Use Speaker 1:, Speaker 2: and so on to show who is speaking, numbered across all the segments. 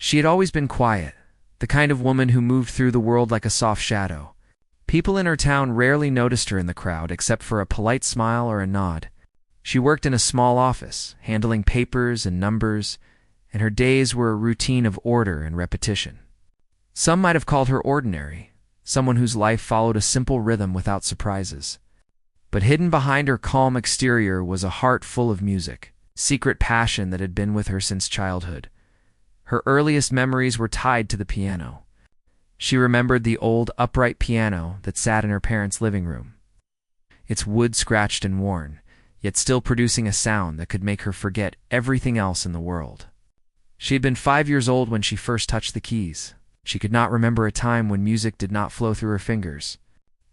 Speaker 1: She had always been quiet, the kind of woman who moved through the world like a soft shadow. People in her town rarely noticed her in the crowd except for a polite smile or a nod. She worked in a small office, handling papers and numbers, and her days were a routine of order and repetition. Some might have called her ordinary, someone whose life followed a simple rhythm without surprises. But hidden behind her calm exterior was a heart full of music, secret passion that had been with her since childhood. Her earliest memories were tied to the piano. She remembered the old upright piano that sat in her parents' living room, its wood scratched and worn, yet still producing a sound that could make her forget everything else in the world. She had been 5 years old when she first touched the keys. She could not remember a time when music did not flow through her fingers.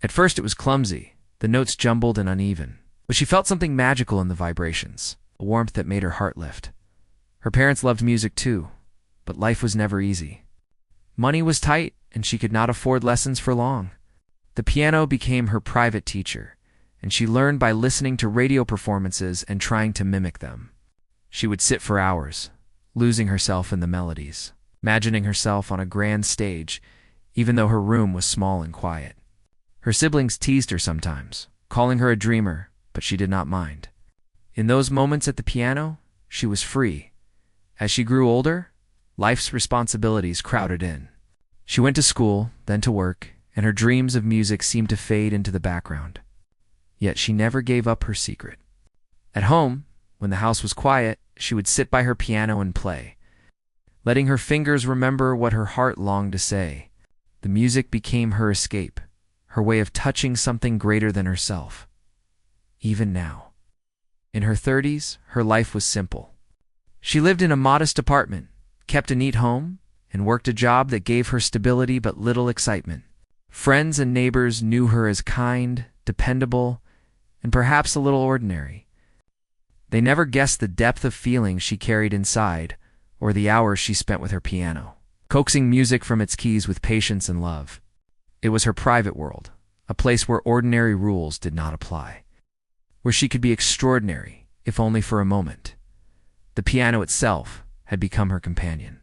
Speaker 1: At first it was clumsy, the notes jumbled and uneven, but she felt something magical in the vibrations, a warmth that made her heart lift. Her parents loved music too, but life was never easy. Money was tight, and she could not afford lessons for long. The piano became her private teacher, and she learned by listening to radio performances and trying to mimic them. She would sit for hours, losing herself in the melodies, imagining herself on a grand stage, even though her room was small and quiet. Her siblings teased her sometimes, calling her a dreamer, but she did not mind. In those moments at the piano, she was free. As she grew older, life's responsibilities crowded in. She went to school, then to work, and her dreams of music seemed to fade into the background. Yet she never gave up her secret. At home, when the house was quiet, she would sit by her piano and play, letting her fingers remember what her heart longed to say. The music became her escape, her way of touching something greater than herself. Even now. In her 30s, her life was simple. She lived in a modest apartment, kept a neat home, and worked a job that gave her stability but little excitement. Friends and neighbors knew her as kind, dependable, and perhaps a little ordinary. They never guessed the depth of feeling she carried inside, or the hours she spent with her piano, coaxing music from its keys with patience and love. It was her private world, a place where ordinary rules did not apply, where she could be extraordinary, if only for a moment. The piano itself had become her companion.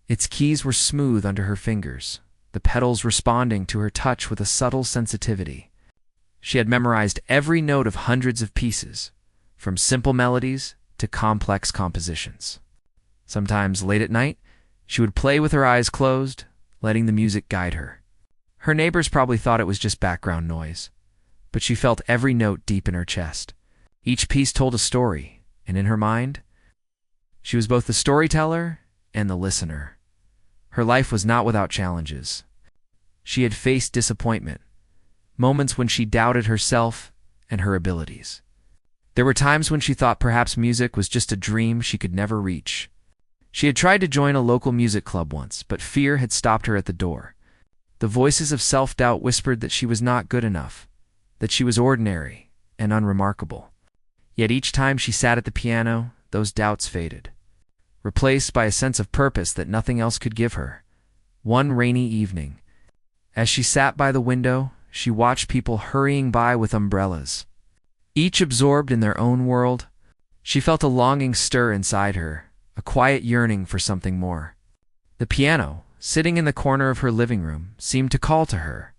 Speaker 1: Its keys were smooth under her fingers, the pedals responding to her touch with a subtle sensitivity. She had memorized every note of hundreds of pieces, from simple melodies to complex compositions. Sometimes late at night, she would play with her eyes closed, letting the music guide her. Her neighbors probably thought it was just background noise, but she felt every note deep in her chest. Each piece told a story, and in her mind, she was both the storyteller and the listener. Her life was not without challenges. She had faced disappointment, moments when she doubted herself and her abilities. There were times when she thought perhaps music was just a dream she could never reach. She had tried to join a local music club once, but fear had stopped her at the door. The voices of self-doubt whispered that she was not good enough, that she was ordinary and unremarkable. Yet each time she sat at the piano, those doubts faded, replaced by a sense of purpose that nothing else could give her. One rainy evening, as she sat by the window, she watched people hurrying by with umbrellas. Each absorbed in their own world, she felt a longing stir inside her, a quiet yearning for something more. The piano, sitting in the corner of her living room, seemed to call to her.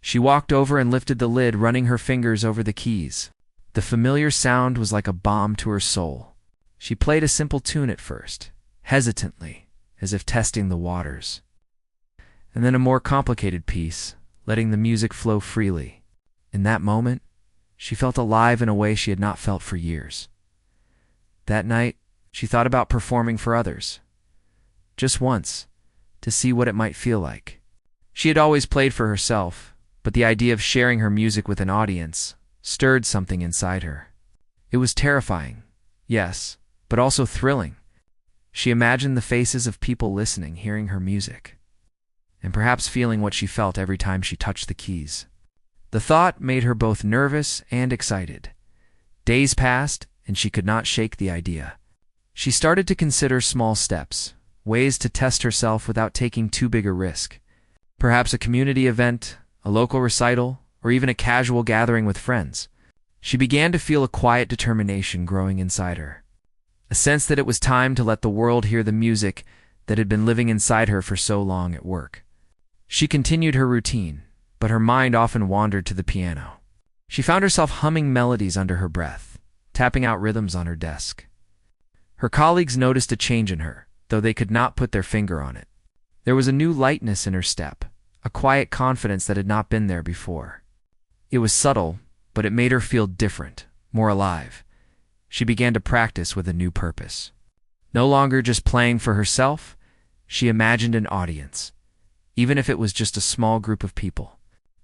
Speaker 1: She walked over and lifted the lid, running her fingers over the keys. The familiar sound was like a balm to her soul. She played a simple tune at first, hesitantly, as if testing the waters, and then a more complicated piece, letting the music flow freely. In that moment, she felt alive in a way she had not felt for years. That night, she thought about performing for others, just once, to see what it might feel like. She had always played for herself, but the idea of sharing her music with an audience stirred something inside her. It was terrifying, yes, but also thrilling. She imagined the faces of people listening, hearing her music, and perhaps feeling what she felt every time she touched the keys. The thought made her both nervous and excited. Days passed, and she could not shake the idea. She started to consider small steps, ways to test herself without taking too big a risk. Perhaps a community event, a local recital, or even a casual gathering with friends. She began to feel a quiet determination growing inside her, a sense that it was time to let the world hear the music that had been living inside her for so long at work. She continued her routine, but her mind often wandered to the piano. She found herself humming melodies under her breath, tapping out rhythms on her desk. Her colleagues noticed a change in her, though they could not put their finger on it. There was a new lightness in her step, a quiet confidence that had not been there before. It was subtle, but it made her feel different, more alive. She began to practice with a new purpose. No longer just playing for herself, she imagined an audience, even if it was just a small group of people.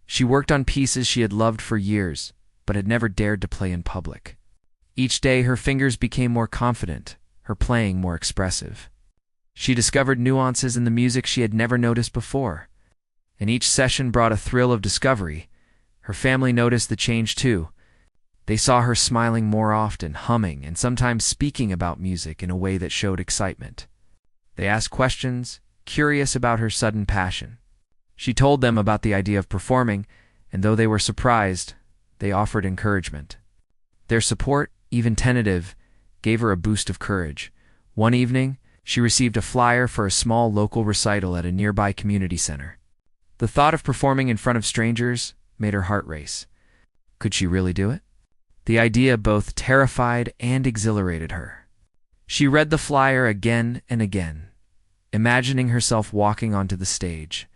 Speaker 1: She worked on pieces she had loved for years, but had never dared to play in public. Each day her fingers became more confident, her playing more expressive. She discovered nuances in the music she had never noticed before, and each session brought a thrill of discovery. Her family noticed the change too. They saw her smiling more often, humming, and sometimes speaking about music in a way that showed excitement. They asked questions, curious about her sudden passion. She told them about the idea of performing, and though they were surprised, they offered encouragement. Their support, even tentative, gave her a boost of courage. One evening, she received a flyer for a small local recital at a nearby community center. The thought of performing in front of strangers made her heart race. Could she really do it? The idea both terrified and exhilarated her. She read the flyer again and again, imagining herself walking onto the stage,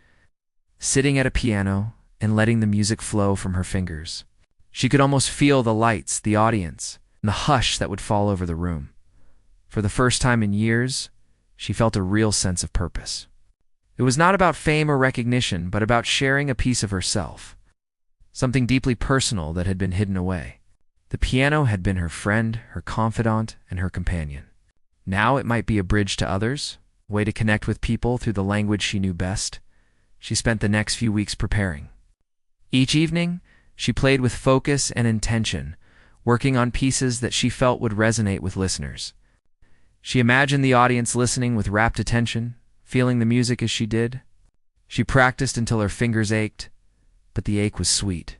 Speaker 1: sitting at a piano, and letting the music flow from her fingers. She could almost feel the lights, the audience, and the hush that would fall over the room. For the first time in years, she felt a real sense of purpose. It was not about fame or recognition, but about sharing a piece of herself, something deeply personal that had been hidden away. The piano had been her friend, her confidant, and her companion. Now it might be a bridge to others, a way to connect with people through the language she knew best. She spent the next few weeks preparing. Each evening, she played with focus and intention, working on pieces that she felt would resonate with listeners. She imagined the audience listening with rapt attention, feeling the music as she did. She practiced until her fingers ached, but the ache was sweet,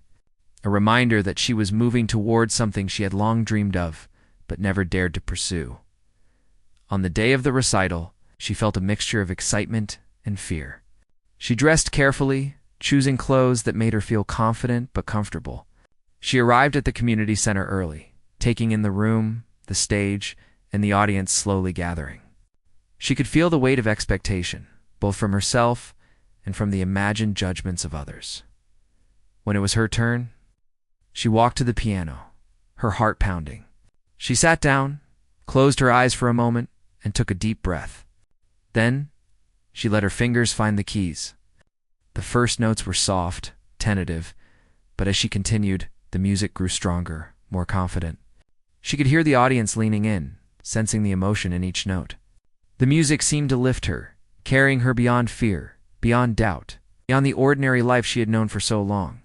Speaker 1: a reminder that she was moving towards something she had long dreamed of, but never dared to pursue. On the day of the recital, she felt a mixture of excitement and fear. She dressed carefully, choosing clothes that made her feel confident but comfortable. She arrived at the community center early, taking in the room, the stage, and the audience slowly gathering. She could feel the weight of expectation, both from herself and from the imagined judgments of others. When it was her turn, she walked to the piano, her heart pounding. She sat down, closed her eyes for a moment, and took a deep breath. Then, she let her fingers find the keys. The first notes were soft, tentative, but as she continued, the music grew stronger, more confident. She could hear the audience leaning in, sensing the emotion in each note. The music seemed to lift her, carrying her beyond fear, beyond doubt, beyond the ordinary life she had known for so long.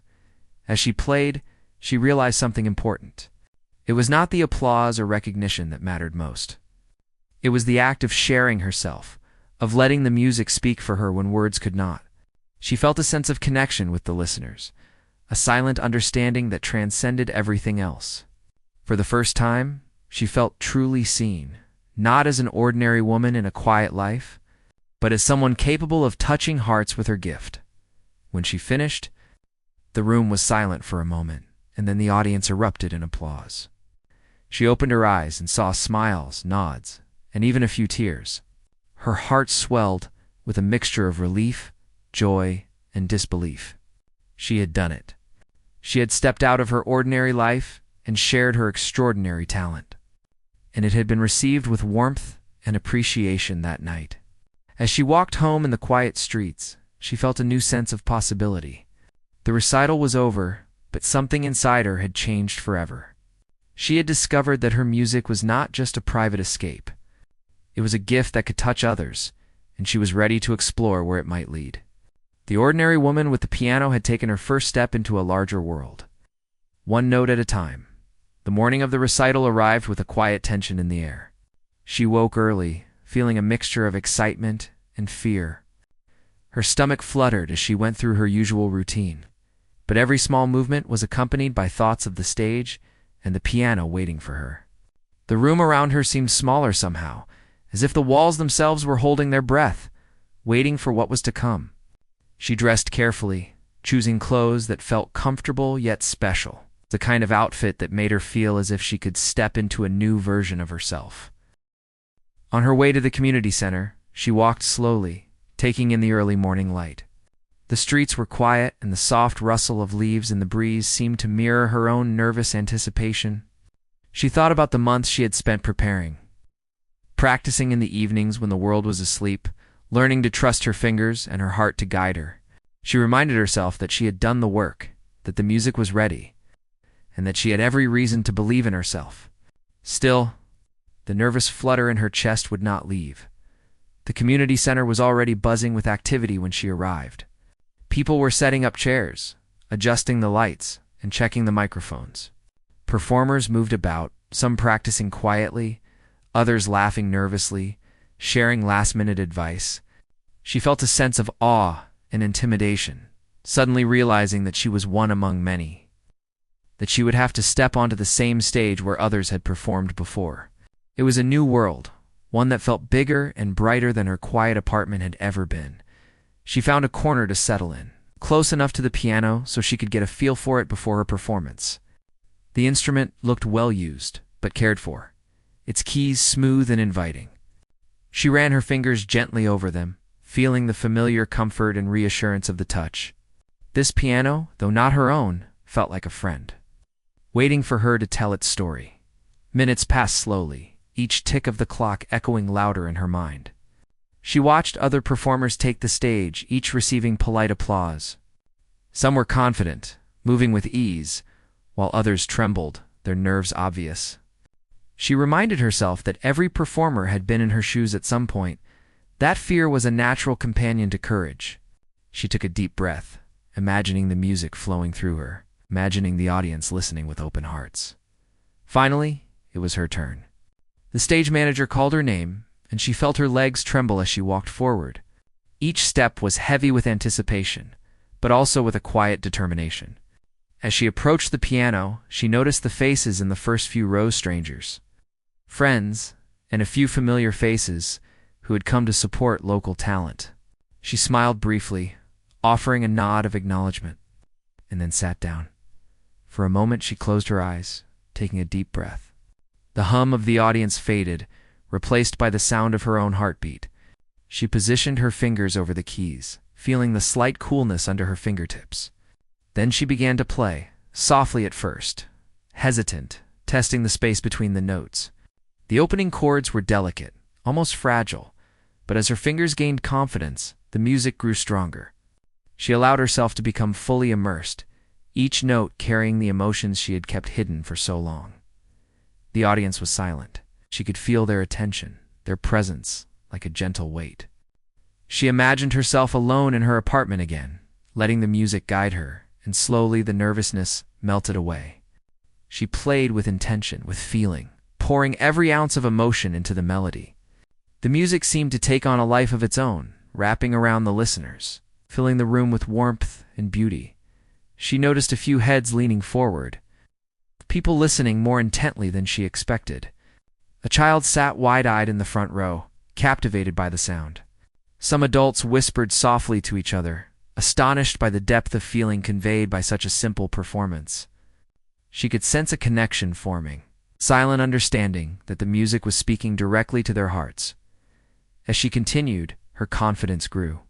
Speaker 1: As she played, she realized something important. It was not the applause or recognition that mattered most. It was the act of sharing herself, of letting the music speak for her when words could not. She felt a sense of connection with the listeners, a silent understanding that transcended everything else. For the first time, she felt truly seen, not as an ordinary woman in a quiet life, but as someone capable of touching hearts with her gift. When she finished, the room was silent for a moment, and then the audience erupted in applause. She opened her eyes and saw smiles, nods, and even a few tears. Her heart swelled with a mixture of relief, joy, and disbelief. She had done it. She had stepped out of her ordinary life and shared her extraordinary talent. And it had been received with warmth and appreciation that night. As she walked home in the quiet streets, she felt a new sense of possibility. The recital was over, but something inside her had changed forever. She had discovered that her music was not just a private escape. It was a gift that could touch others, and she was ready to explore where it might lead. The ordinary woman with the piano had taken her first step into a larger world. One note at a time. The morning of the recital arrived with a quiet tension in the air. She woke early, feeling a mixture of excitement and fear. Her stomach fluttered as she went through her usual routine, but every small movement was accompanied by thoughts of the stage and the piano waiting for her. The room around her seemed smaller somehow, as if the walls themselves were holding their breath, waiting for what was to come. She dressed carefully, choosing clothes that felt comfortable yet special, the kind of outfit that made her feel as if she could step into a new version of herself. On her way to the community center, she walked slowly, taking in the early morning light. The streets were quiet, and the soft rustle of leaves in the breeze seemed to mirror her own nervous anticipation. She thought about the months she had spent preparing, practicing in the evenings when the world was asleep, learning to trust her fingers and her heart to guide her. She reminded herself that she had done the work, that the music was ready, and that she had every reason to believe in herself. Still, the nervous flutter in her chest would not leave. The community center was already buzzing with activity when she arrived. People were setting up chairs, adjusting the lights, and checking the microphones. Performers moved about, some practicing quietly, others laughing nervously, sharing last-minute advice. She felt a sense of awe and intimidation, suddenly realizing that she was one among many, that she would have to step onto the same stage where others had performed before. It was a new world, one that felt bigger and brighter than her quiet apartment had ever been. She found a corner to settle in, close enough to the piano so she could get a feel for it before her performance. The instrument looked well used, but cared for, its keys smooth and inviting. She ran her fingers gently over them, feeling the familiar comfort and reassurance of the touch. This piano, though not her own, felt like a friend, waiting for her to tell its story. Minutes passed slowly, each tick of the clock echoing louder in her mind. She watched other performers take the stage, each receiving polite applause. Some were confident, moving with ease, while others trembled, their nerves obvious. She reminded herself that every performer had been in her shoes at some point. That fear was a natural companion to courage. She took a deep breath, imagining the music flowing through her, imagining the audience listening with open hearts. Finally, it was her turn. The stage manager called her name, and she felt her legs tremble as she walked forward. Each step was heavy with anticipation, but also with a quiet determination. As she approached the piano, she noticed the faces in the first few rows, strangers, friends, and a few familiar faces who had come to support local talent. She smiled briefly, offering a nod of acknowledgement, and then sat down. For a moment she closed her eyes, taking a deep breath. The hum of the audience faded, replaced by the sound of her own heartbeat. She positioned her fingers over the keys, feeling the slight coolness under her fingertips. Then she began to play, softly at first, hesitant, testing the space between the notes. The opening chords were delicate, almost fragile, but as her fingers gained confidence, the music grew stronger. She allowed herself to become fully immersed, each note carrying the emotions she had kept hidden for so long. The audience was silent. She could feel their attention, their presence, like a gentle weight. She imagined herself alone in her apartment again, letting the music guide her, and slowly the nervousness melted away. She played with intention, with feeling, pouring every ounce of emotion into the melody. The music seemed to take on a life of its own, wrapping around the listeners, filling the room with warmth and beauty. She noticed a few heads leaning forward, people listening more intently than she expected. A child sat wide-eyed in the front row, captivated by the sound. Some adults whispered softly to each other, astonished by the depth of feeling conveyed by such a simple performance. She could sense a connection forming, silent understanding that the music was speaking directly to their hearts. As she continued, her confidence grew.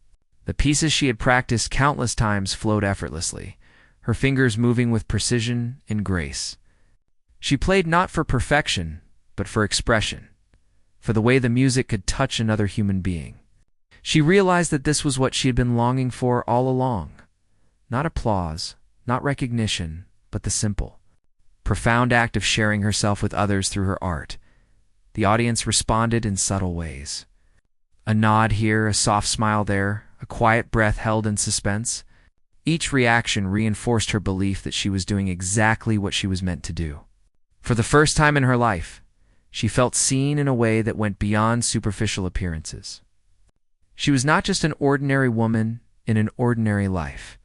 Speaker 1: The pieces she had practiced countless times flowed effortlessly, her fingers moving with precision and grace. She played not for perfection, but for expression, for the way the music could touch another human being. She realized that this was what she had been longing for all along. Not applause, not recognition, but the simple, profound act of sharing herself with others through her art. The audience responded in subtle ways. A nod here, a soft smile there, a quiet breath held in suspense. Each reaction reinforced her belief that she was doing exactly what she was meant to do. For the first time in her life, she felt seen in a way that went beyond superficial appearances. She was not just an ordinary woman in an ordinary life.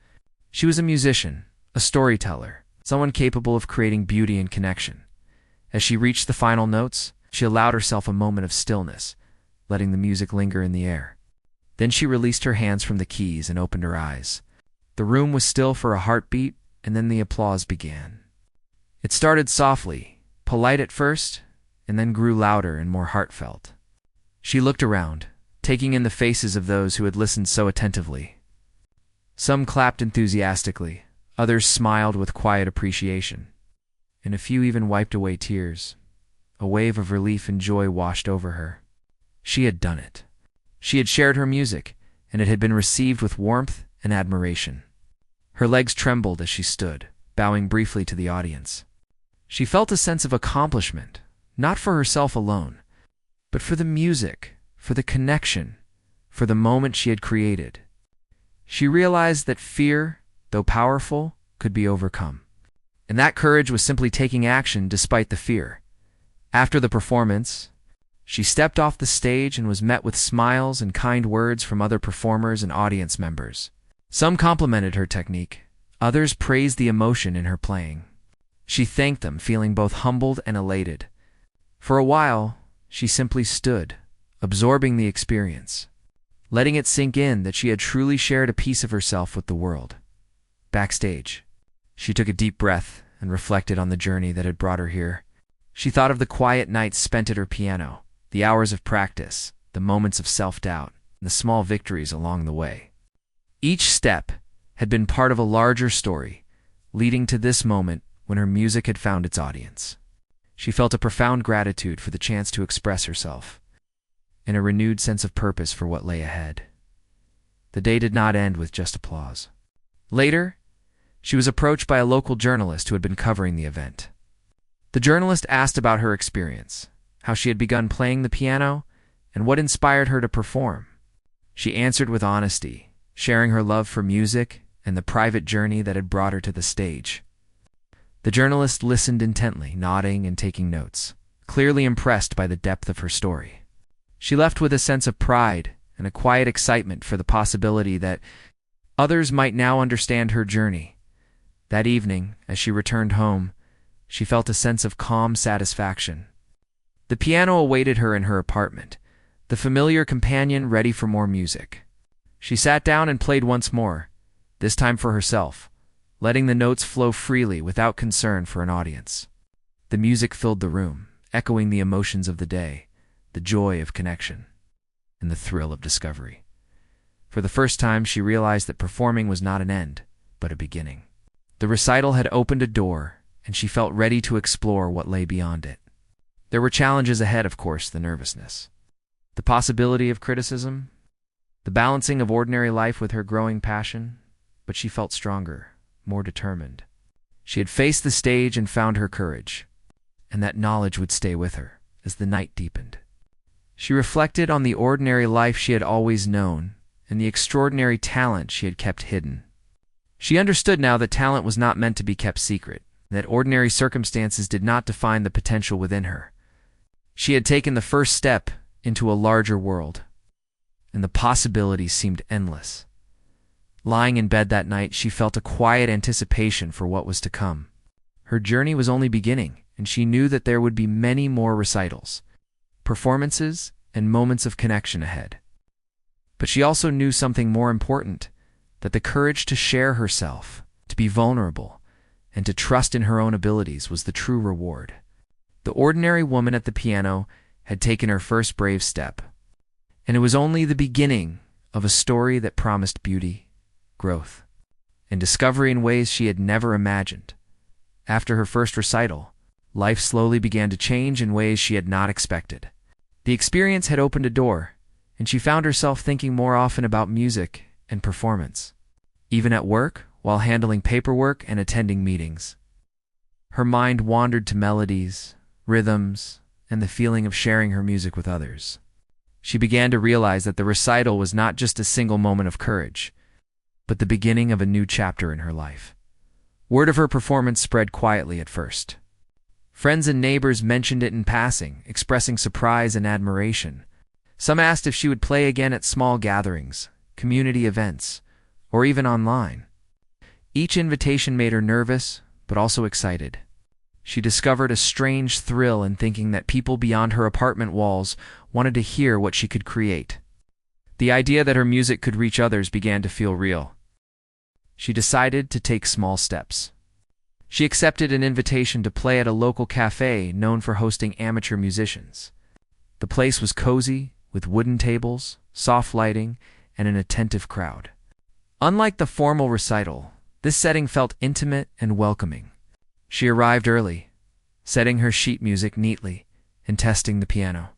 Speaker 1: She was a musician, a storyteller, someone capable of creating beauty and connection. As she reached the final notes, she allowed herself a moment of stillness, letting the music linger in the air. Then she released her hands from the keys and opened her eyes. The room was still for a heartbeat, and then the applause began. It started softly, polite at first, and then grew louder and more heartfelt. She looked around, taking in the faces of those who had listened so attentively. Some clapped enthusiastically, others smiled with quiet appreciation, and a few even wiped away tears. A wave of relief and joy washed over her. She had done it. She had shared her music, and it had been received with warmth and admiration. Her legs trembled as she stood, bowing briefly to the audience. She felt a sense of accomplishment, not for herself alone, but for the music, for the connection, for the moment she had created. She realized that fear, though powerful, could be overcome. And that courage was simply taking action despite the fear. After the performance, she stepped off the stage and was met with smiles and kind words from other performers and audience members. Some complimented her technique, others praised the emotion in her playing. She thanked them, feeling both humbled and elated. For a while, she simply stood, absorbing the experience, letting it sink in that she had truly shared a piece of herself with the world. Backstage, she took a deep breath and reflected on the journey that had brought her here. She thought of the quiet nights spent at her piano, the hours of practice, the moments of self-doubt, and the small victories along the way. Each step had been part of a larger story, leading to this moment when her music had found its audience. She felt a profound gratitude for the chance to express herself, and a renewed sense of purpose for what lay ahead. The day did not end with just applause. Later, she was approached by a local journalist who had been covering the event. The journalist asked about her experience, how she had begun playing the piano, and what inspired her to perform. She answered with honesty, sharing her love for music and the private journey that had brought her to the stage. The journalist listened intently, nodding and taking notes, clearly impressed by the depth of her story. She left with a sense of pride and a quiet excitement for the possibility that others might now understand her journey. That evening, as she returned home, she felt a sense of calm satisfaction. The piano awaited her in her apartment, the familiar companion ready for more music. She sat down and played once more, this time for herself, letting the notes flow freely without concern for an audience. The music filled the room, echoing the emotions of the day, the joy of connection, and the thrill of discovery. For the first time, she realized that performing was not an end, but a beginning. The recital had opened a door, and she felt ready to explore what lay beyond it. There were challenges ahead, of course, the nervousness, the possibility of criticism, the balancing of ordinary life with her growing passion, but she felt stronger, more determined. She had faced the stage and found her courage, and that knowledge would stay with her as the night deepened. She reflected on the ordinary life she had always known and the extraordinary talent she had kept hidden. She understood now that talent was not meant to be kept secret, and that ordinary circumstances did not define the potential within her. She had taken the first step into a larger world, and the possibilities seemed endless. Lying in bed that night, she felt a quiet anticipation for what was to come. Her journey was only beginning, and she knew that there would be many more recitals, performances, and moments of connection ahead. But she also knew something more important, that the courage to share herself, to be vulnerable, and to trust in her own abilities was the true reward. The ordinary woman at the piano had taken her first brave step, and it was only the beginning of a story that promised beauty, growth, and discovery in ways she had never imagined. After her first recital, life slowly began to change in ways she had not expected. The experience had opened a door, and she found herself thinking more often about music and performance, even at work while handling paperwork and attending meetings. Her mind wandered to melodies, rhythms, and the feeling of sharing her music with others. She began to realize that the recital was not just a single moment of courage, but the beginning of a new chapter in her life. Word of her performance spread quietly at first. Friends and neighbors mentioned it in passing, expressing surprise and admiration. Some asked if she would play again at small gatherings, community events, or even online. Each invitation made her nervous, but also excited. She discovered a strange thrill in thinking that people beyond her apartment walls wanted to hear what she could create. The idea that her music could reach others began to feel real. She decided to take small steps. She accepted an invitation to play at a local cafe known for hosting amateur musicians. The place was cozy, with wooden tables, soft lighting, and an attentive crowd. Unlike the formal recital, this setting felt intimate and welcoming. She arrived early, setting her sheet music neatly and testing the piano.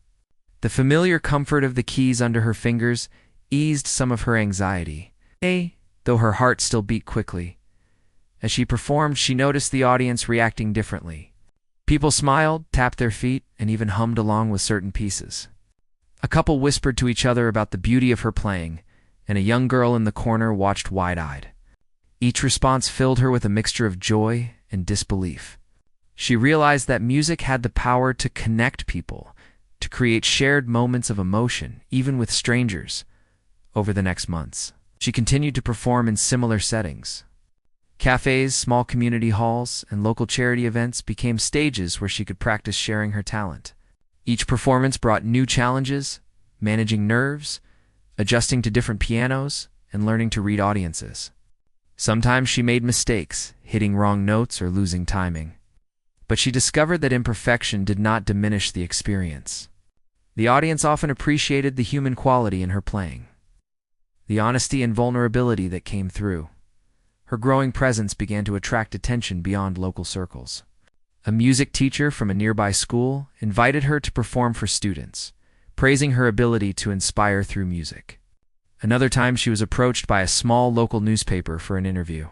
Speaker 1: The familiar comfort of the keys under her fingers eased some of her anxiety, though her heart still beat quickly. As she performed, she noticed the audience reacting differently. People smiled, tapped their feet, and even hummed along with certain pieces. A couple whispered to each other about the beauty of her playing, and a young girl in the corner watched wide-eyed. Each response filled her with a mixture of joy and disbelief. She realized that music had the power to connect people, to create shared moments of emotion, even with strangers. Over the next months, she continued to perform in similar settings. Cafes, small community halls, and local charity events became stages where she could practice sharing her talent. Each performance brought new challenges, managing nerves, adjusting to different pianos, and learning to read audiences. Sometimes she made mistakes, hitting wrong notes or losing timing. But she discovered that imperfection did not diminish the experience. The audience often appreciated the human quality in her playing, the honesty and vulnerability that came through. Her growing presence began to attract attention beyond local circles. A music teacher from a nearby school invited her to perform for students, praising her ability to inspire through music. Another time she was approached by a small local newspaper for an interview.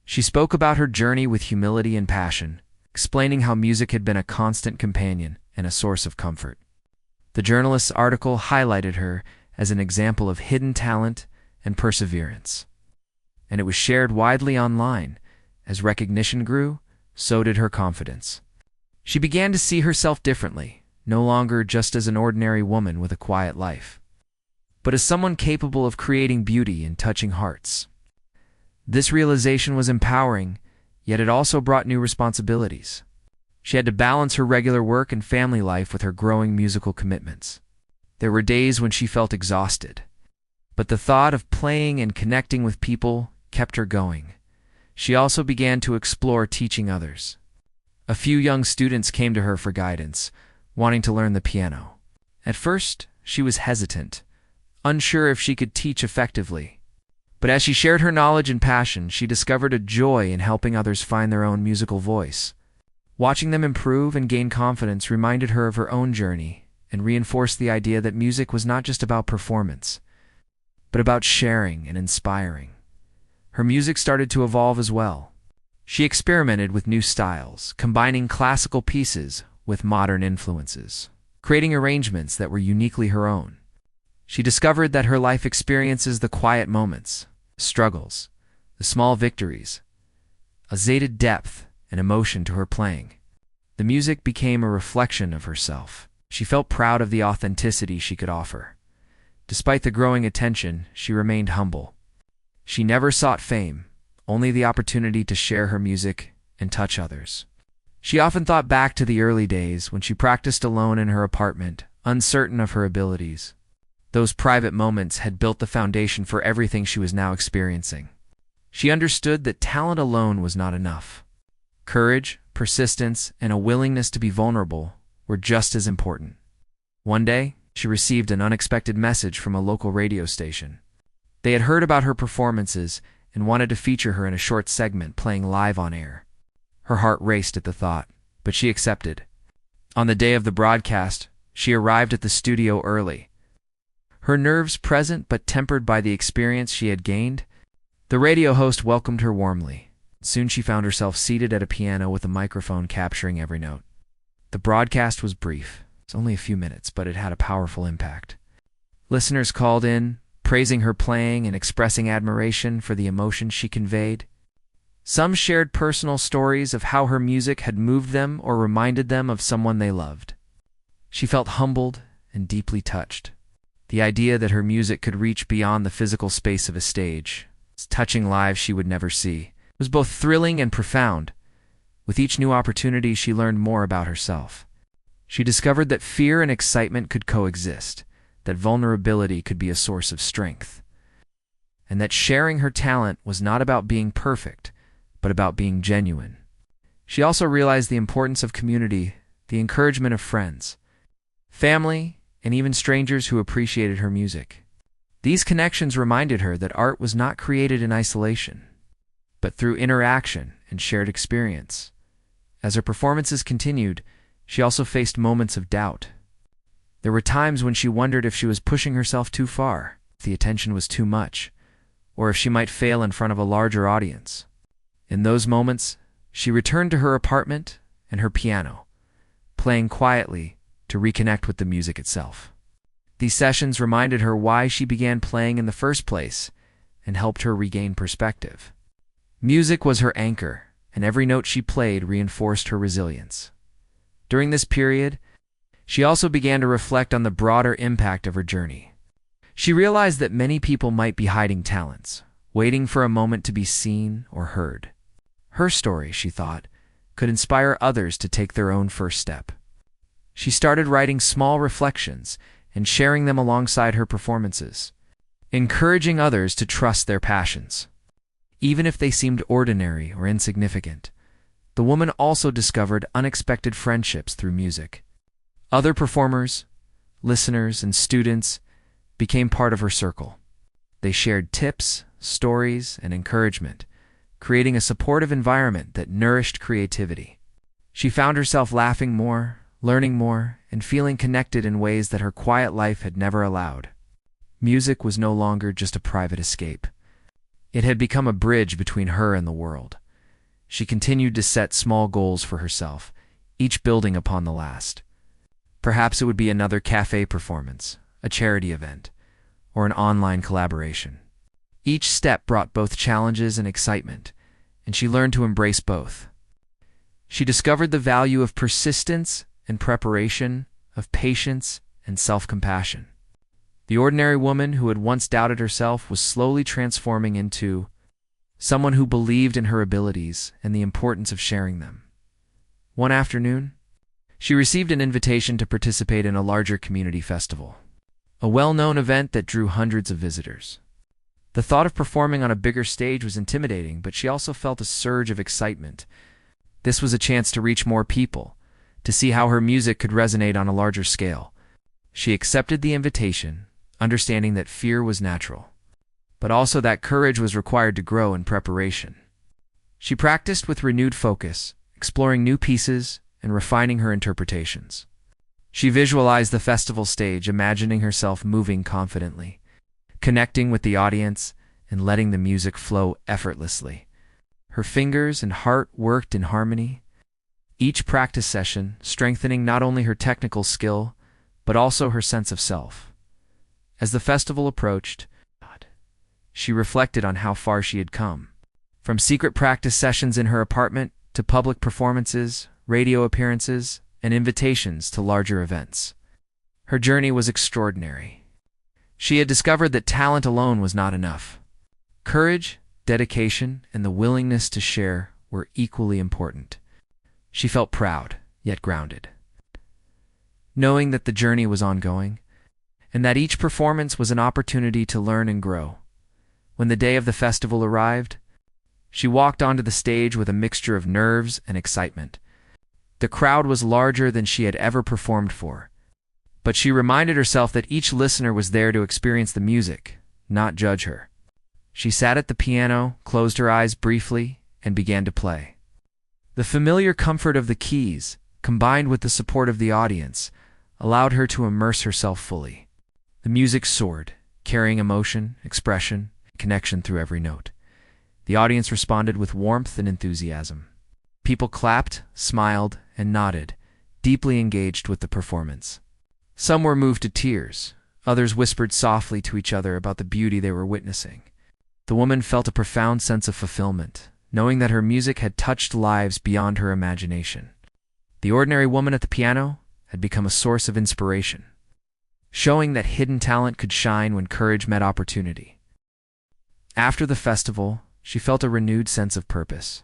Speaker 1: She spoke about her journey with humility and passion, explaining how music had been a constant companion and a source of comfort. The journalist's article highlighted her as an example of hidden talent and perseverance, and it was shared widely online. As recognition grew, so did her confidence. She began to see herself differently, no longer just as an ordinary woman with a quiet life, but as someone capable of creating beauty and touching hearts. This realization was empowering, yet it also brought new responsibilities. She had to balance her regular work and family life with her growing musical commitments. There were days when she felt exhausted, but the thought of playing and connecting with people kept her going. She also began to explore teaching others. A few young students came to her for guidance, wanting to learn the piano. At first, she was hesitant, unsure if she could teach effectively. But as she shared her knowledge and passion, she discovered a joy in helping others find their own musical voice. Watching them improve and gain confidence reminded her of her own journey and reinforced the idea that music was not just about performance, but about sharing and inspiring. Her music started to evolve as well. She experimented with new styles, combining classical pieces with modern influences, creating arrangements that were uniquely her own. She discovered that her life experiences the quiet moments, struggles, the small victories, added depth and emotion to her playing. The music became a reflection of herself. She felt proud of the authenticity she could offer. Despite the growing attention, she remained humble. She never sought fame, only the opportunity to share her music and touch others. She often thought back to the early days when she practiced alone in her apartment, uncertain of her abilities. Those private moments had built the foundation for everything she was now experiencing. She understood that talent alone was not enough. Courage, persistence, and a willingness to be vulnerable were just as important. One day, she received an unexpected message from a local radio station. They had heard about her performances and wanted to feature her in a short segment playing live on air. Her heart raced at the thought, but she accepted. On the day of the broadcast, she arrived at the studio early. Her nerves present but tempered by the experience she had gained, the radio host welcomed her warmly. Soon she found herself seated at a piano with a microphone capturing every note. The broadcast was brief. It's only a few minutes, but it had a powerful impact. Listeners called in, praising her playing and expressing admiration for the emotion she conveyed. Some shared personal stories of how her music had moved them or reminded them of someone they loved. She felt humbled and deeply touched. The idea that her music could reach beyond the physical space of a stage, touching lives she would never see, was both thrilling and profound. With each new opportunity, she learned more about herself. She discovered that fear and excitement could coexist, that vulnerability could be a source of strength, and that sharing her talent was not about being perfect, but about being genuine. She also realized the importance of community, the encouragement of friends, family, and even strangers who appreciated her music. These connections reminded her that art was not created in isolation, but through interaction and shared experience. As her performances continued, she also faced moments of doubt. There were times when she wondered if she was pushing herself too far, if the attention was too much, or if she might fail in front of a larger audience. In those moments, she returned to her apartment and her piano, playing quietly to reconnect with the music itself. These sessions reminded her why she began playing in the first place and helped her regain perspective. Music was her anchor, and every note she played reinforced her resilience. During this period, she also began to reflect on the broader impact of her journey. She realized that many people might be hiding talents, waiting for a moment to be seen or heard. Her story, she thought, could inspire others to take their own first step. She started writing small reflections and sharing them alongside her performances, encouraging others to trust their passions. Even if they seemed ordinary or insignificant, the woman also discovered unexpected friendships through music. Other performers, listeners, and students became part of her circle. They shared tips, stories, and encouragement, creating a supportive environment that nourished creativity. She found herself laughing more, learning more, and feeling connected in ways that her quiet life had never allowed. Music was no longer just a private escape. It had become a bridge between her and the world. She continued to set small goals for herself, each building upon the last. Perhaps it would be another cafe performance, a charity event, or an online collaboration. Each step brought both challenges and excitement, and she learned to embrace both. She discovered the value of persistence and preparation, of patience and self-compassion. The ordinary woman who had once doubted herself was slowly transforming into someone who believed in her abilities and the importance of sharing them. One afternoon, she received an invitation to participate in a larger community festival, a well-known event that drew hundreds of visitors. The thought of performing on a bigger stage was intimidating, but she also felt a surge of excitement. This was a chance to reach more people, to see how her music could resonate on a larger scale. She accepted the invitation, understanding that fear was natural, but also that courage was required to grow in preparation. She practiced with renewed focus, exploring new pieces and refining her interpretations. She visualized the festival stage, imagining herself moving confidently, connecting with the audience, and letting the music flow effortlessly. Her fingers and heart worked in harmony, each practice session strengthening not only her technical skill, but also her sense of self. As the festival approached, she reflected on how far she had come. From secret practice sessions in her apartment to public performances, radio appearances, and invitations to larger events. Her journey was extraordinary. She had discovered that talent alone was not enough. Courage, dedication, and the willingness to share were equally important. She felt proud, yet grounded, knowing that the journey was ongoing, and that each performance was an opportunity to learn and grow. When the day of the festival arrived, she walked onto the stage with a mixture of nerves and excitement. The crowd was larger than she had ever performed for, but she reminded herself that each listener was there to experience the music, not judge her. She sat at the piano, closed her eyes briefly, and began to play. The familiar comfort of the keys, combined with the support of the audience, allowed her to immerse herself fully. The music soared, carrying emotion, expression, and connection through every note. The audience responded with warmth and enthusiasm. People clapped, smiled, and nodded, deeply engaged with the performance. Some were moved to tears. Others whispered softly to each other about the beauty they were witnessing. The woman felt a profound sense of fulfillment, knowing that her music had touched lives beyond her imagination. The ordinary woman at the piano had become a source of inspiration, showing that hidden talent could shine when courage met opportunity. After the festival, she felt a renewed sense of purpose.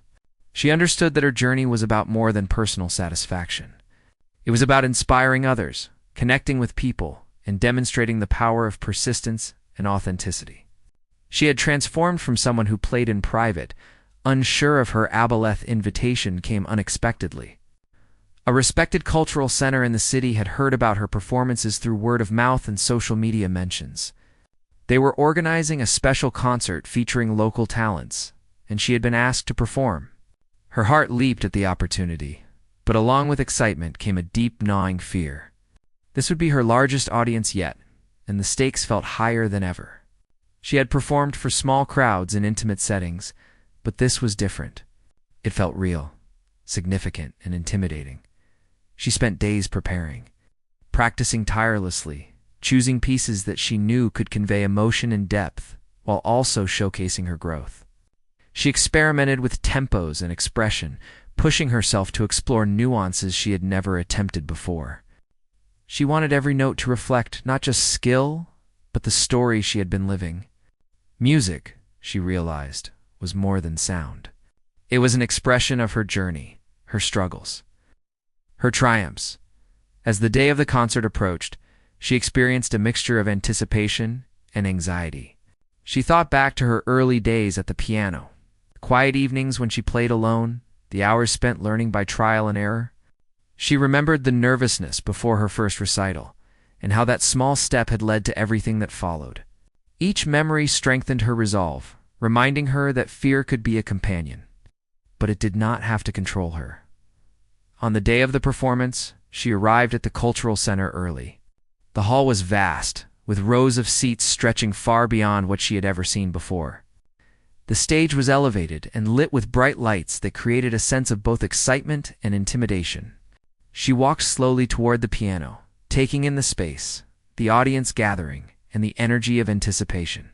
Speaker 1: She understood that her journey was about more than personal satisfaction. It was about inspiring others, connecting with people, and demonstrating the power of persistence and authenticity. She had transformed from someone who played in private, unsure if her Aboleth invitation came unexpectedly. A respected cultural center in the city had heard about her performances through word of mouth and social media mentions. They were organizing a special concert featuring local talents, and she had been asked to perform. Her heart leaped at the opportunity, but along with excitement came a deep gnawing fear. This would be her largest audience yet, and the stakes felt higher than ever. She had performed for small crowds in intimate settings, but this was different. It felt real, significant, and intimidating. She spent days preparing, practicing tirelessly, choosing pieces that she knew could convey emotion and depth, while also showcasing her growth. She experimented with tempos and expression, pushing herself to explore nuances she had never attempted before. She wanted every note to reflect not just skill, but the story she had been living. Music, she realized, was more than sound. It was an expression of her journey, her struggles, her triumphs. As the day of the concert approached, she experienced a mixture of anticipation and anxiety. She thought back to her early days at the piano, the quiet evenings when she played alone, the hours spent learning by trial and error. She remembered the nervousness before her first recital, and how that small step had led to everything that followed. Each memory strengthened her resolve, reminding her that fear could be a companion, but it did not have to control her. On the day of the performance, she arrived at the cultural center early. The hall was vast, with rows of seats stretching far beyond what she had ever seen before. The stage was elevated and lit with bright lights that created a sense of both excitement and intimidation. She walked slowly toward the piano, taking in the space, the audience gathering, and the energy of anticipation.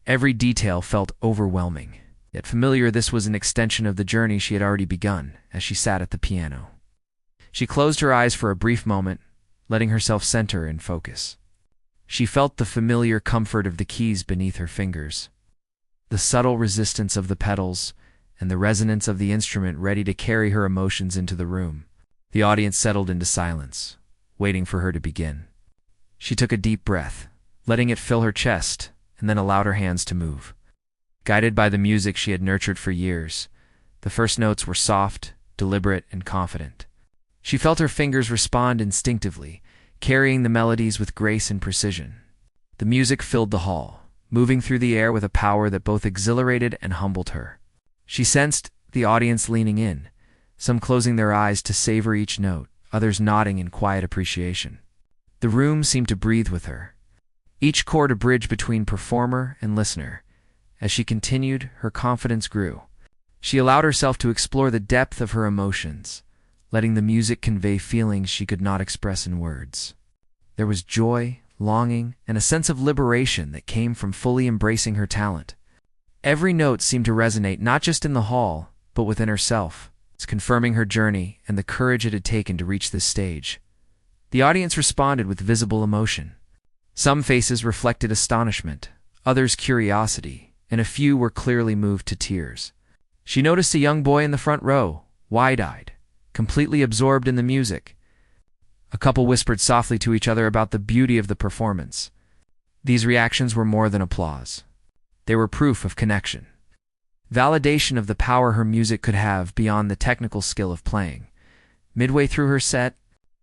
Speaker 1: Every detail felt overwhelming, yet familiar. This was an extension of the journey she had already begun as she sat at the piano. She closed her eyes for a brief moment, letting herself center and focus. She felt the familiar comfort of the keys beneath her fingers, the subtle resistance of the pedals, and the resonance of the instrument ready to carry her emotions into the room. The audience settled into silence, waiting for her to begin. She took a deep breath, letting it fill her chest, and then allowed her hands to move. Guided by the music she had nurtured for years, the first notes were soft, deliberate, and confident. She felt her fingers respond instinctively, carrying the melodies with grace and precision. The music filled the hall, moving through the air with a power that both exhilarated and humbled her. She sensed the audience leaning in, some closing their eyes to savor each note, others nodding in quiet appreciation. The room seemed to breathe with her, each chord a bridge between performer and listener. As she continued, her confidence grew. She allowed herself to explore the depth of her emotions, letting the music convey feelings she could not express in words. There was joy, longing, and a sense of liberation that came from fully embracing her talent. Every note seemed to resonate not just in the hall, but within herself, confirming her journey and the courage it had taken to reach this stage. The audience responded with visible emotion. Some faces reflected astonishment, others curiosity, and a few were clearly moved to tears. She noticed a young boy in the front row, wide-eyed, completely absorbed in the music. A couple whispered softly to each other about the beauty of the performance. These reactions were more than applause. They were proof of connection, validation of the power her music could have beyond the technical skill of playing. Midway through her set,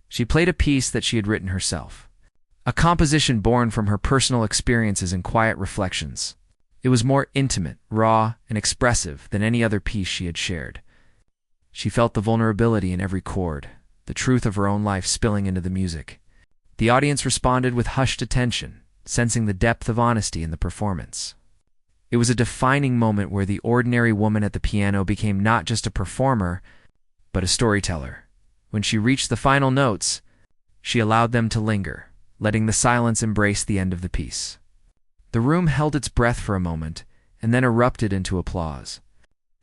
Speaker 1: she played a piece that she had written herself, a composition born from her personal experiences and quiet reflections. It was more intimate, raw, and expressive than any other piece she had shared. She felt the vulnerability in every chord, the truth of her own life spilling into the music. The audience responded with hushed attention, sensing the depth of honesty in the performance. It was a defining moment where the ordinary woman at the piano became not just a performer, but a storyteller. When she reached the final notes, she allowed them to linger, letting the silence embrace the end of the piece. The room held its breath for a moment, and then erupted into applause.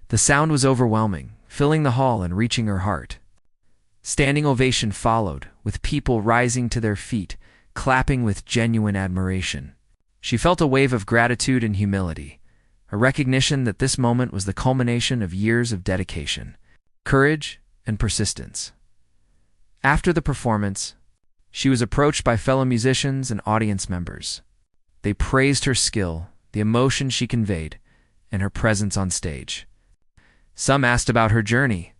Speaker 1: The sound was overwhelming, filling the hall and reaching her heart. Standing ovation followed, with people rising to their feet, clapping with genuine admiration. She felt a wave of gratitude and humility, a recognition that this moment was the culmination of years of dedication, courage, and persistence. After the performance, she was approached by fellow musicians and audience members. They praised her skill, the emotion she conveyed, and her presence on stage. Some asked about her journey,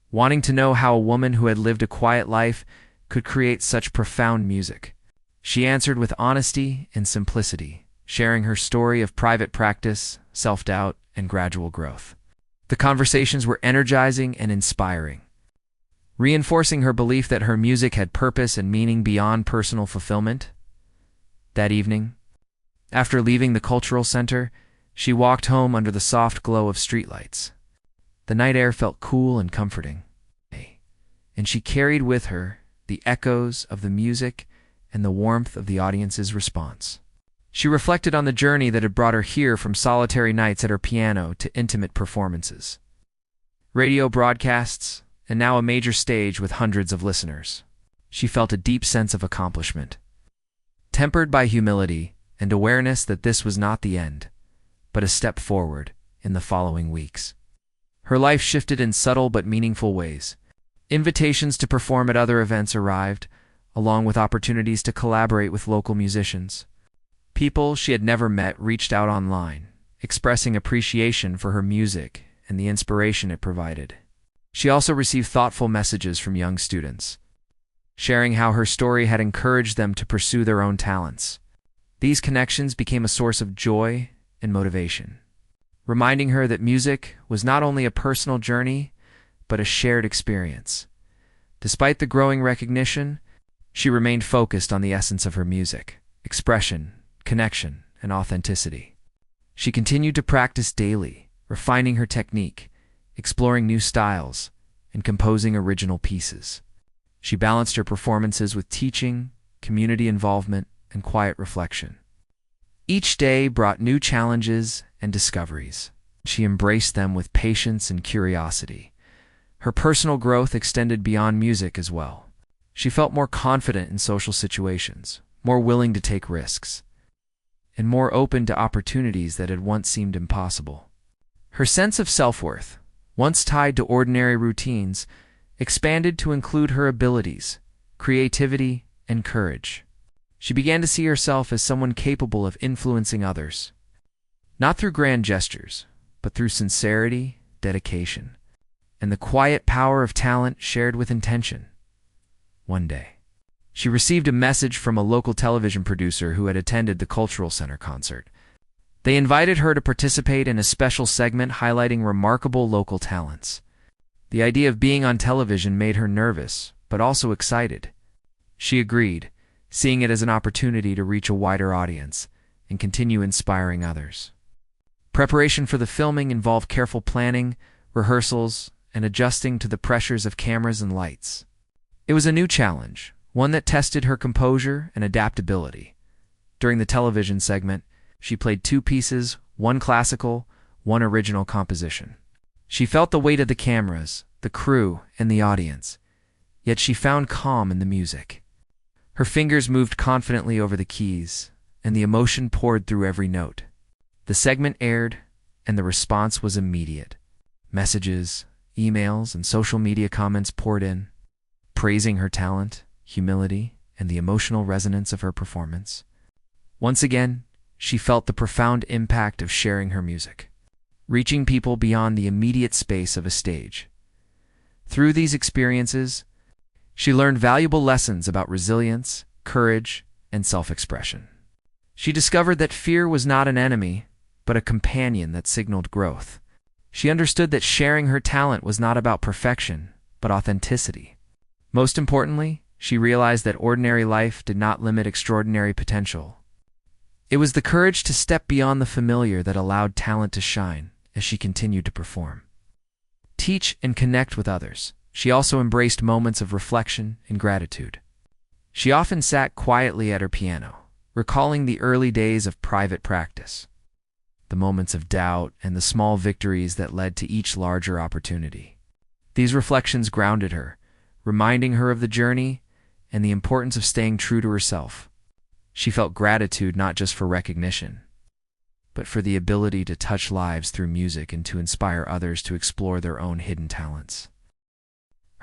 Speaker 1: wanting to know how a woman who had lived a quiet life could create such profound music. She answered with honesty and simplicity, sharing her story of private practice, self-doubt, and gradual growth. The conversations were energizing and inspiring, reinforcing her belief that her music had purpose and meaning beyond personal fulfillment. That evening, after leaving the cultural center, she walked home under the soft glow of streetlights. The night air felt cool and comforting, and she carried with her the echoes of the music and the warmth of the audience's response. She reflected on the journey that had brought her here, from solitary nights at her piano to intimate performances, radio broadcasts, and now a major stage with hundreds of listeners. She felt a deep sense of accomplishment, tempered by humility and awareness that this was not the end, but a step forward. In the following weeks, her life shifted in subtle but meaningful ways. Invitations to perform at other events arrived, along with opportunities to collaborate with local musicians. People she had never met reached out online, expressing appreciation for her music and the inspiration it provided. She also received thoughtful messages from young students, sharing how her story had encouraged them to pursue their own talents. These connections became a source of joy and motivation, reminding her that music was not only a personal journey, but a shared experience. Despite the growing recognition, she remained focused on the essence of her music: expression, connection, and authenticity. She continued to practice daily, refining her technique, exploring new styles, and composing original pieces. She balanced her performances with teaching, community involvement, and quiet reflection. Each day brought new challenges and discoveries. She embraced them with patience and curiosity. Her personal growth extended beyond music as well. She felt more confident in social situations, more willing to take risks, and more open to opportunities that had once seemed impossible. Her sense of self-worth, once tied to ordinary routines, expanded to include her abilities, creativity, and courage. She began to see herself as someone capable of influencing others, not through grand gestures, but through sincerity, dedication, and the quiet power of talent shared with intention. One day, she received a message from a local television producer who had attended the Cultural Center concert. They invited her to participate in a special segment highlighting remarkable local talents. The idea of being on television made her nervous, but also excited. She agreed, seeing it as an opportunity to reach a wider audience and continue inspiring others. Preparation for the filming involved careful planning, rehearsals, and adjusting to the pressures of cameras and lights. It was a new challenge, one that tested her composure and adaptability. During the television segment, she played 2 pieces, one classical, one original composition. She felt the weight of the cameras, the crew, and the audience, yet she found calm in the music. Her fingers moved confidently over the keys, and the emotion poured through every note. The segment aired, and the response was immediate. Messages, emails, and social media comments poured in, praising her talent, humility, and the emotional resonance of her performance. Once again, she felt the profound impact of sharing her music, reaching people beyond the immediate space of a stage. Through these experiences, she learned valuable lessons about resilience, courage, and self-expression. She discovered that fear was not an enemy, but a companion that signaled growth. She understood that sharing her talent was not about perfection, but authenticity. Most importantly, she realized that ordinary life did not limit extraordinary potential. It was the courage to step beyond the familiar that allowed talent to shine as she continued to perform, teach, and connect with others. She also embraced moments of reflection and gratitude. She often sat quietly at her piano, recalling the early days of private practice, the moments of doubt, and the small victories that led to each larger opportunity. These reflections grounded her, reminding her of the journey and the importance of staying true to herself. She felt gratitude not just for recognition, but for the ability to touch lives through music and to inspire others to explore their own hidden talents.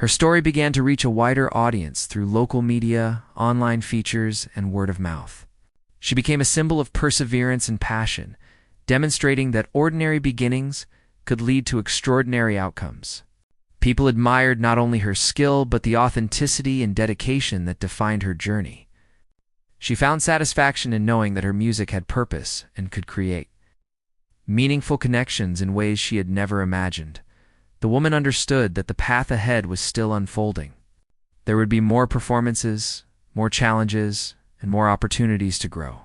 Speaker 1: Her story began to reach a wider audience through local media, online features, and word of mouth. She became a symbol of perseverance and passion, demonstrating that ordinary beginnings could lead to extraordinary outcomes. People admired not only her skill, but the authenticity and dedication that defined her journey. She found satisfaction in knowing that her music had purpose and could create meaningful connections in ways she had never imagined. The woman understood that the path ahead was still unfolding. There would be more performances, more challenges, and more opportunities to grow.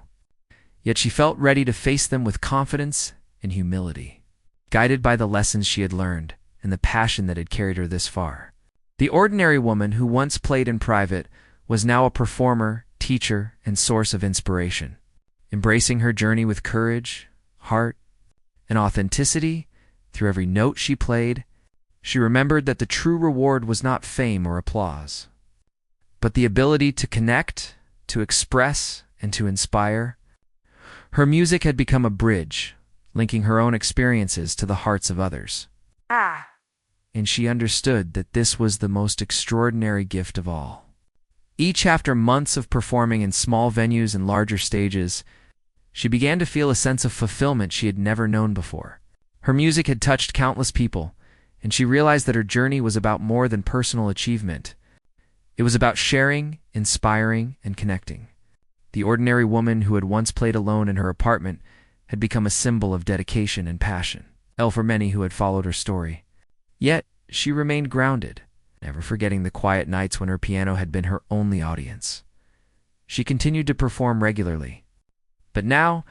Speaker 1: Yet she felt ready to face them with confidence and humility, guided by the lessons she had learned and the passion that had carried her this far. The ordinary woman who once played in private was now a performer, teacher, and source of inspiration. Embracing her journey with courage, heart, and authenticity through every note she played, she remembered that the true reward was not fame or applause, but the ability to connect, to express, and to inspire. Her music had become a bridge, linking her own experiences to the hearts of others. And she understood that this was the most extraordinary gift of all. Each after months of performing in small venues and larger stages, she began to feel a sense of fulfillment she had never known before. Her music had touched countless people, and she realized that her journey was about more than personal achievement. It was about sharing, inspiring, and connecting. The ordinary woman who had once played alone in her apartment had become a symbol of dedication and passion, for many who had followed her story. Yet, she remained grounded, never forgetting the quiet nights when her piano had been her only audience. She continued to perform regularly, but now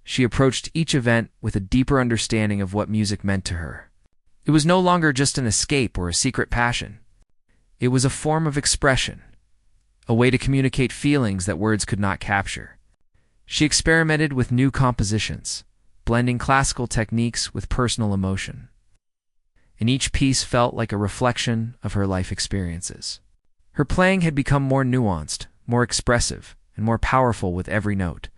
Speaker 1: she approached each event with a deeper understanding of what music meant to her. It was no longer just an escape or a secret passion. It was a form of expression, a way to communicate feelings that words could not capture. She experimented with new compositions, blending classical techniques with personal emotion, and each piece felt like a reflection of her life experiences. Her playing had become more nuanced, more expressive, and more powerful with every note.